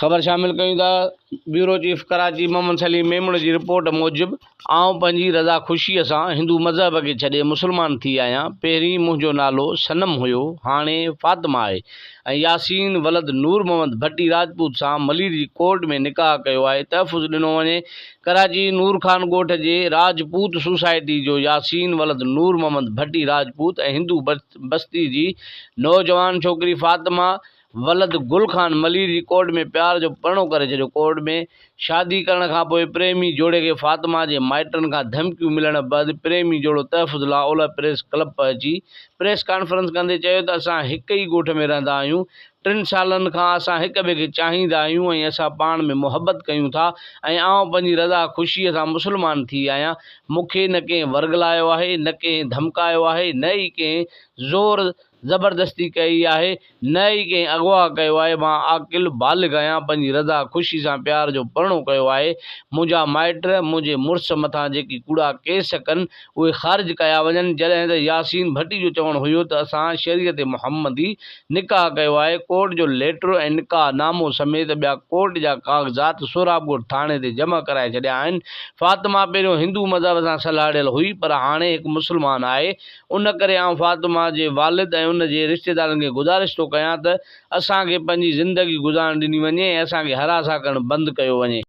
ख़बर शामिल कयूं था। ब्यूरो चीफ कराची मोहम्मद सलीम मेमण जी रिपोर्ट मूजिब आउं पंहिंजी रज़ा ख़ुशीअ सां हिंदू मज़हब खे छॾे मुस्लमान थी आहियां। पहिरीं मुंहिंजो नालो सनम हुयो, हाणे फातिमा आहे ऐं यासीन वलद नूर मोहम्मद भट्टी राजपूत सां मलीरी कोर्ट में निकाह कयो आहे। तहफ़ुज़ ॾिनो वञे कराची नूर खान ॻोठ जे राजपूत सोसाइटी जो यासीन वलद नूर मोहम्मद भट्टी राजपूत ऐं हिंदू बस्ती जी नौजवान छोकिरी फातिमा वलद गुल खान मलीरी कोर्ट में प्यार जो परणो करे छॾियो। कोर्ट में शादी करण खां पोइ प्रेमी जोड़े खे फातिमा जे माइटनि खां धमकियूं मिलण बैदि प्रेमी जोड़ो तहफ़ुज़ लाइ ओलह प्रेस क्लब पहुची प्रेस कॉन्फ्रेंस कंदे चयो त असां हिक ई ॻोठ में रहंदा आहियूं, 3 सालनि खां असां हिक ॿिए खे चाहींदा आहियूं ऐं असां पाण में मुहबत कयूं था ऐं आउं पंहिंजी रज़ा ख़ुशीअ सां मुस्लमान थी आहियां। मूंखे न कंहिं वर्गलायो आहे, न कंहिं धमकायो आहे, न ई कंहिं ज़ोर ज़बरदस्ती कई आहे, न ई कंहिं अगवा कयो आहे। मां आकिल बालिग़ आहियां, पंहिंजी रज़ा ख़ुशी सां प्यार जो परणो कयो आहे। मुंहिंजा माइट मुंहिंजे मुड़ुस मथां जेकी कूड़ा केस कनि उहे ख़ारिज कया वञनि। जॾहिं त यासीन भट्टी जो चवणु हुयो त असां शरीयत मुहम्मदी निकाह कयो आहे। कोर्ट जो लेटर ऐं निकाह नामो समेत ॿिया कोर्ट जा काग़ज़ात सोराबकोट थाणे ते जमा कराए छॾिया आहिनि। फातिमा पहिरियों हिंदू मज़हब सां सलाहियल हुई पर हाणे हिकु मुस्लमान आहे। उन करे आउं फातिमा जे वालिद ऐं उन जे रिश्तेदारनि खे गुज़ारिश थो कयां त असांखे पंहिंजी ज़िंदगी गुज़ारण ॾिनी वञे ऐं असांखे हरासा करणु बंदि कयो वञे।